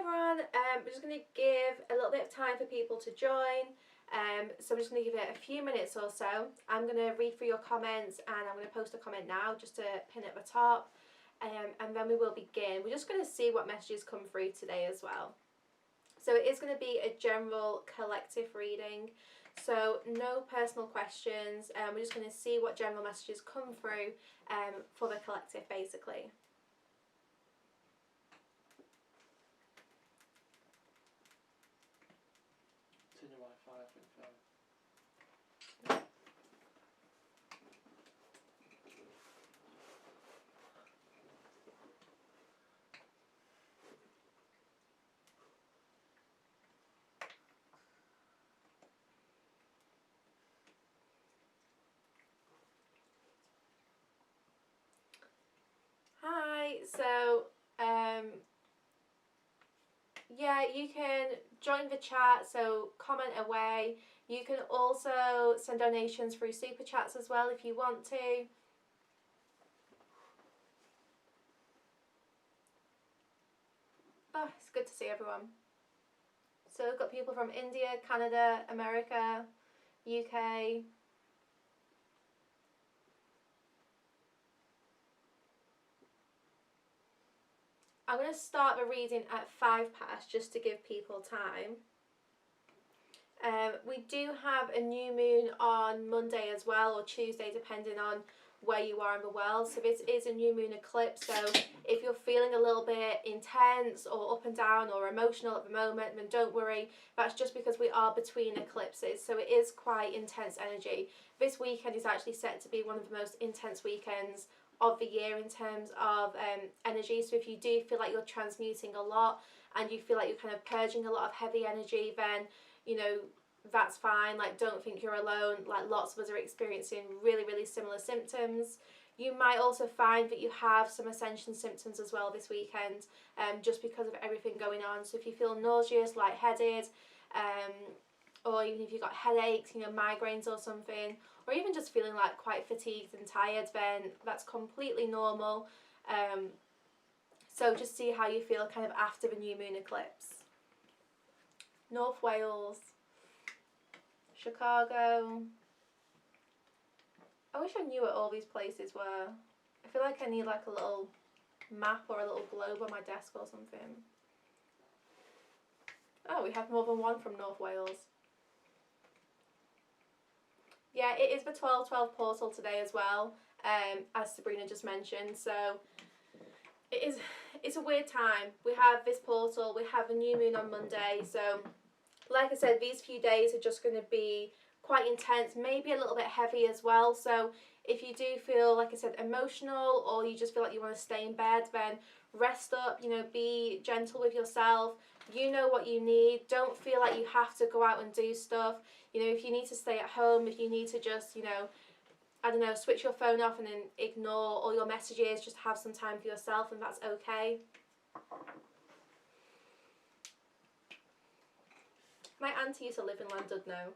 everyone, we're just going to give a little bit of time for people to join. So I'm just going to give it a few minutes or so. I'm going to read through your comments and I'm going to post a comment now just to pin at the top. And then we will begin. We're just going to see what messages come through today as well. So it is going to be a general collective reading. So no personal questions. We're just going to see what general messages come through for the collective basically. Turn your Wi-Fi off in phone. Hi, so yeah, you can join the chat, so comment away. You can also send donations through super chats as well if you want to. Oh, it's good to see everyone. So we've got people from India, Canada, America, UK. I'm going to start the reading at 5 past just to give people time. We do have a new moon on Monday as well, or Tuesday, depending on where you are in the world. So this is a new moon eclipse, so if you're feeling a little bit intense or up and down or emotional at the moment, then don't worry. That's just because we are between eclipses, so it is quite intense energy. This weekend is actually set to be one of the most intense weekends of the year in terms of energy. So if you do feel like you're transmuting a lot and you feel like you're kind of purging a lot of heavy energy, then you know that's fine. Like, don't think you're alone. Like, lots of us are experiencing really similar symptoms. You might also find that you have some ascension symptoms as well this weekend, just because of everything going on. So if you feel nauseous, lightheaded, or even if you've got headaches, you know, migraines or something, or even just feeling like quite fatigued and tired, then that's completely normal. So just see how you feel kind of after the new moon eclipse. North Wales, Chicago. I wish I knew what all these places were. I feel like I need like a little map or a little globe on my desk or something. Oh, we have more than one from North Wales. Yeah, it is the 12/12 portal today as well, as Sabrina just mentioned. So it's a weird time. We have this portal, we have a new moon on Monday. So like I said, these few days are just going to be quite intense, maybe a little bit heavy as well. So if you do feel, like I said, emotional, or you just feel like you want to stay in bed, then rest up, you know, be gentle with yourself. You know what you need. Don't feel like you have to go out and do stuff. You know, if you need to stay at home, if you need to just, you know, I don't know, switch your phone off and then ignore all your messages, just have some time for yourself, and that's okay. My auntie used to live in Llandudno.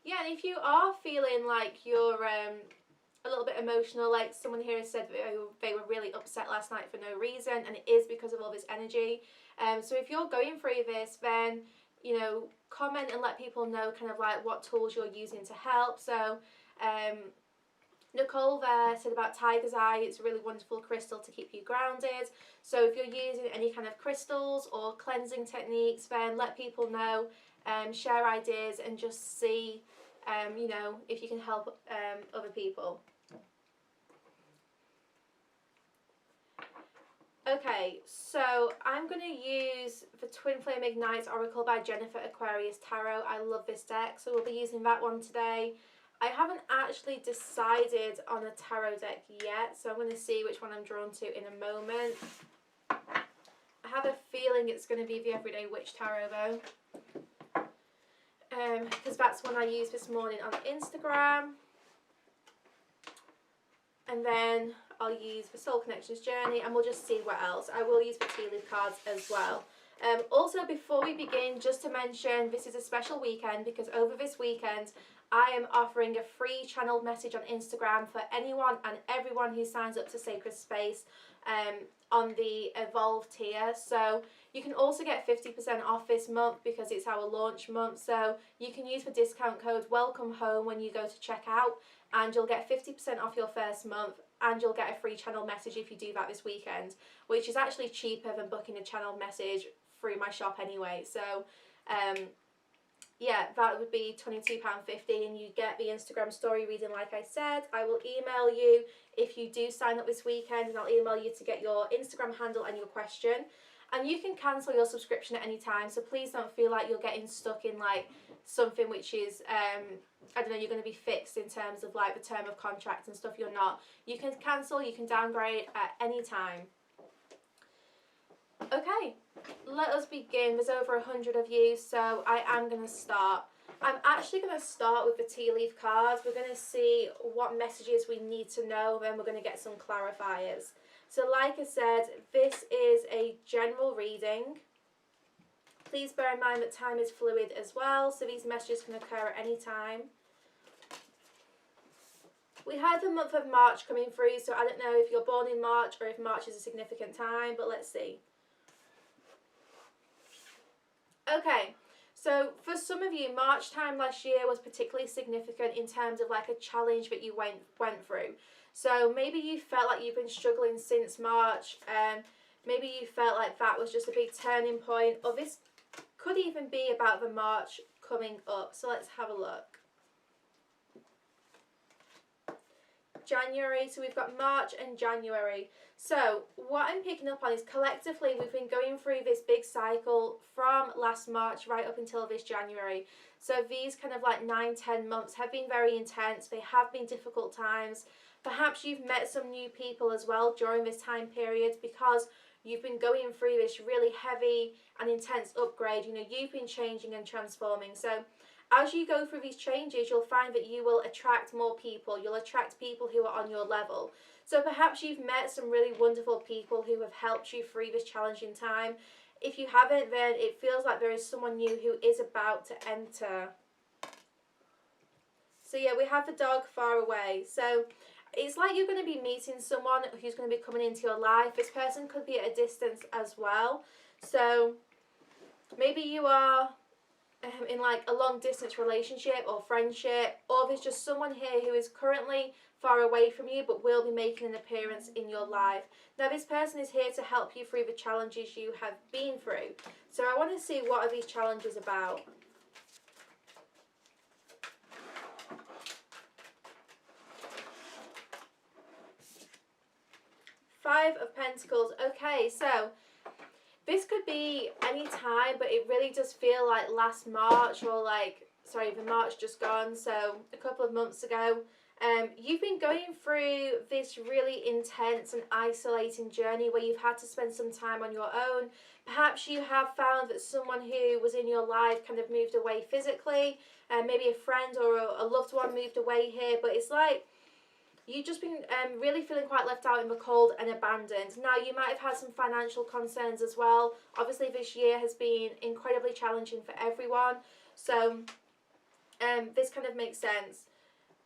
Yeah, and if you are feeling like you're a little bit emotional, like someone here has said they were really upset last night for no reason, and it is because of all this energy. So if you're going through this, then, you know, comment and let people know kind of like what tools you're using to help. So Nicole there said about Tiger's Eye. It's a really wonderful crystal to keep you grounded. So if you're using any kind of crystals or cleansing techniques, then let people know, share ideas, and just see, you know, if you can help other people. Okay, so I'm going to use the Twin Flame Ignites Oracle by Jennifer Aquarius Tarot. I love this deck, so we'll be using that one today. I haven't actually decided on a tarot deck yet, so I'm going to see which one I'm drawn to in a moment. I have a feeling it's going to be the Everyday Witch Tarot though, because that's one I used this morning on Instagram. And then I'll use the Soul Connections Journey, and we'll just see what else. I will use the tea leaf cards as well. Also, before we begin, just to mention, this is a special weekend because over this weekend I am offering a free channeled message on Instagram for anyone and everyone who signs up to Sacred Space on the Evolve tier. So you can also get 50% off this month because it's our launch month. So you can use the discount code Welcome Home when you go to check out, and you'll get 50% off your first month, and you'll get a free channel message if you do that this weekend, which is actually cheaper than booking a channel message through my shop anyway. So yeah, that would be £22.50, and you get the Instagram story reading like I said. I will email you if you do sign up this weekend, and I'll email you to get your Instagram handle and your question. And you can cancel your subscription at any time, so please don't feel like you're getting stuck in like something which is, I don't know, you're going to be fixed in terms of like the term of contract and stuff. You're not. You can cancel, you can downgrade at any time. Okay, let us begin. There's over 100 of you, so I am going to start. I'm actually going to start with the tea leaf cards. We're going to see what messages we need to know, then we're going to get some clarifiers. So like I said, this is a general reading. Please bear in mind that time is fluid as well, so these messages can occur at any time. We have the month of March coming through, so I don't know if you're born in March or if March is a significant time, but let's see. Okay, so for some of you, March time last year was particularly significant in terms of like a challenge that you went through. So maybe you felt like you've been struggling since March, maybe you felt like that was just a big turning point, or this could even be about the March coming up. So let's have a look. January, so we've got March and January. So what I'm picking up on is collectively we've been going through this big cycle from last March right up until this January. So these kind of like 9-10 months have been very intense. They have been difficult times. Perhaps you've met some new people as well during this time period because you've been going through this really heavy and intense upgrade. You know, you've been changing and transforming. So as you go through these changes, you'll find that you will attract more people. You'll attract people who are on your level. So perhaps you've met some really wonderful people who have helped you through this challenging time. If you haven't, then it feels like there is someone new who is about to enter. So yeah, we have the dog far away. So it's like you're going to be meeting someone who's going to be coming into your life. This person could be at a distance as well. So maybe you are in like a long distance relationship or friendship, or there's just someone here who is currently far away from you but will be making an appearance in your life. Now this person is here to help you through the challenges you have been through. So I want to see what are these challenges about. Five of Pentacles. Okay, so this could be any time, but it really does feel like last March, or like, sorry, the March just gone, so a couple of months ago. You've been going through this really intense and isolating journey where you've had to spend some time on your own. Perhaps you have found that someone who was in your life kind of moved away physically, maybe a friend or a loved one moved away here, but it's like you've just been really feeling quite left out in the cold and abandoned. Now, you might have had some financial concerns as well. Obviously, this year has been incredibly challenging for everyone. So, this kind of makes sense.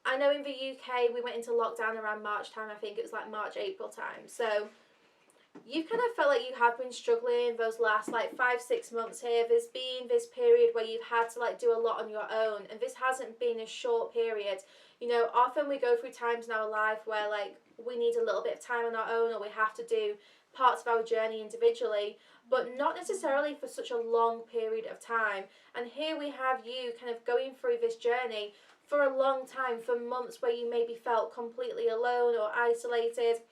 I know in the UK, we went into lockdown around March time. I think it was like March, April time. So, you've kind of felt like you have been struggling those last like 5-6 months here. There's been this period where you've had to like do a lot on your own. And this hasn't been a short period. You know, often we go through times in our life where like we need a little bit of time on our own, or we have to do parts of our journey individually, but not necessarily for such a long period of time. And here we have you kind of going through this journey for a long time, for months where you maybe felt completely alone or isolated.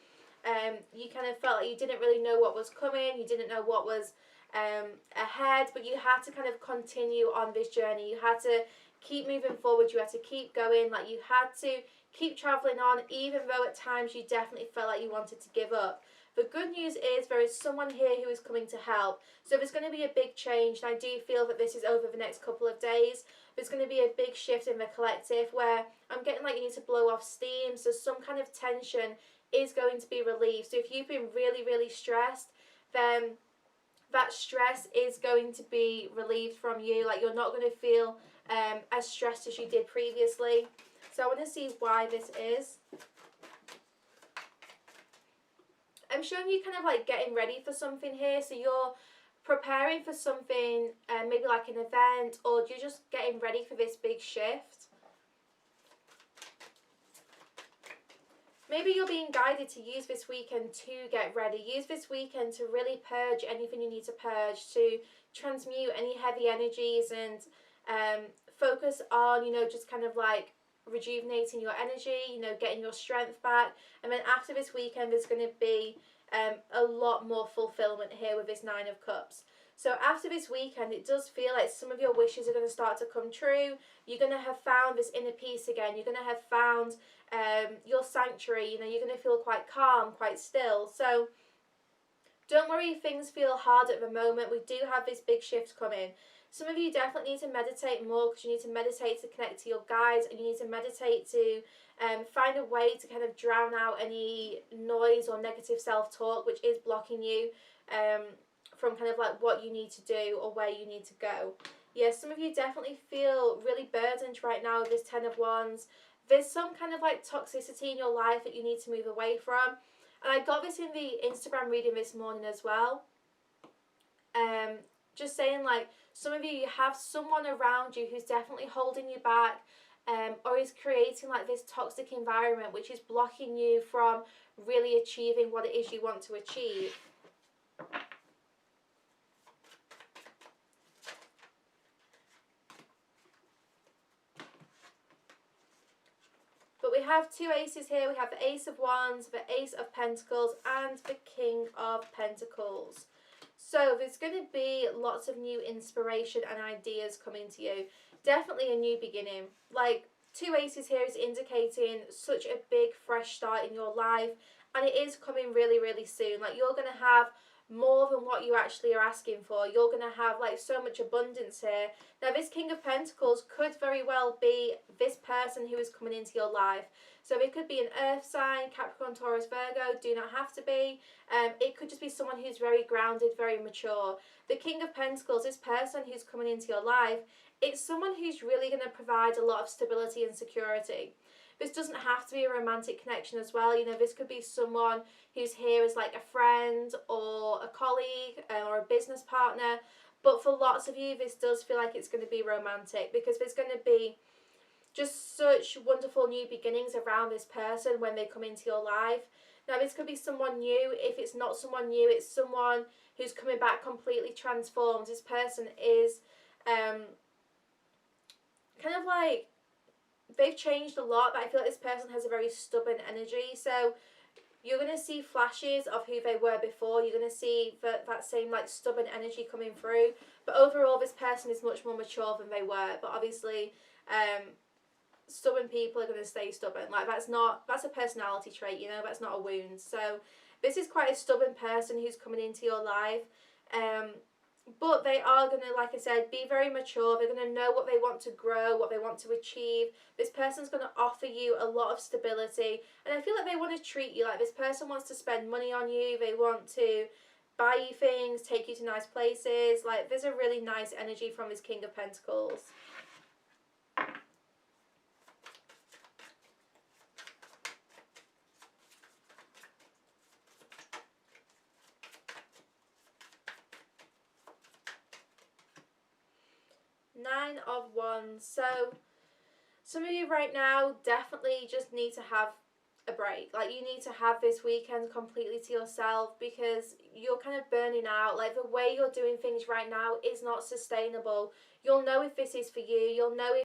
You kind of felt like you didn't really know what was coming, you didn't know what was ahead, but you had to kind of continue on this journey. You had to keep moving forward, you had to keep going, like you had to keep traveling on, even though at times you definitely felt like you wanted to give up. The good news is there is someone here who is coming to help. So there's going to be a big change, and I do feel that this is over the next couple of days. There's going to be a big shift in the collective where I'm getting like you need to blow off steam, so some kind of tension is going to be relieved. So if you've been really, really stressed, then that stress is going to be relieved from you. Like you're not going to feel as stressed as you did previously. So I want to see why this is. I'm showing you kind of like getting ready for something here. So you're preparing for something, maybe like an event, or you're just getting ready for this big shift. Maybe you're being guided to use this weekend to get ready. Use this weekend to really purge anything you need to purge, to transmute any heavy energies, and focus on, just kind of like rejuvenating your energy, getting your strength back. And then after this weekend, there's going to be a lot more fulfillment here with this Nine of Cups. So after this weekend, it does feel like some of your wishes are going to start to come true. You're going to have found this inner peace again. You're going to have found your sanctuary. You're going to feel quite calm, quite still. So don't worry if things feel hard at the moment. We do have this big shift coming. Some of you definitely need to meditate more, because you need to meditate to connect to your guides, and you need to meditate to find a way to kind of drown out any noise or negative self-talk which is blocking you from kind of like what you need to do or where you need to go. Yeah, some of you definitely feel really burdened right now with this Ten of Wands. There's some kind of like toxicity in your life that you need to move away from. And I got this in the Instagram reading this morning as well. Just saying, like, some of you have someone around you who's definitely holding you back, or is creating like this toxic environment which is blocking you from really achieving what it is you want to achieve. But we have two aces here. We have the Ace of Wands, the Ace of Pentacles, and the King of Pentacles. So there's going to be lots of new inspiration and ideas coming to you. Definitely a new beginning. Like, two aces here is indicating such a big fresh start in your life, and it is coming really, really soon. Like, you're going to have more than what you actually are asking for. You're going to have like so much abundance here. Now this King of Pentacles could very well be this person who is coming into your life. So it could be an earth sign, Capricorn, Taurus, Virgo, do not have to be. It could just be someone who's very grounded, very mature. The King of Pentacles, this person who's coming into your life, it's someone who's really going to provide a lot of stability and security. This doesn't have to be a romantic connection as well. This could be someone who's here as like a friend or a colleague or a business partner. But for lots of you, this does feel like it's going to be romantic, because there's going to be just such wonderful new beginnings around this person when they come into your life. Now, this could be someone new. If it's not someone new, it's someone who's coming back completely transformed. This person is kind of like, they've changed a lot, but I feel like this person has a very stubborn energy. So you're going to see flashes of who they were before. You're going to see that same like stubborn energy coming through. But overall, this person is much more mature than they were. But obviously, stubborn people are going to stay stubborn. Like, that's a personality trait, that's not a wound. So this is quite a stubborn person who's coming into your life. But they are going to, like I said, be very mature. They're going to know what they want to grow, what they want to achieve. This person's going to offer you a lot of stability. And I feel like they want to treat you like this person wants to spend money on you. They want to buy you things, take you to nice places. Like, there's a really nice energy from this King of Pentacles. Nine of Wands. So some of you right now definitely just need to have a break. Like, you need to have this weekend completely to yourself, because you're kind of burning out. Like, the way you're doing things right now is not sustainable. You'll know if this is for you. You'll know if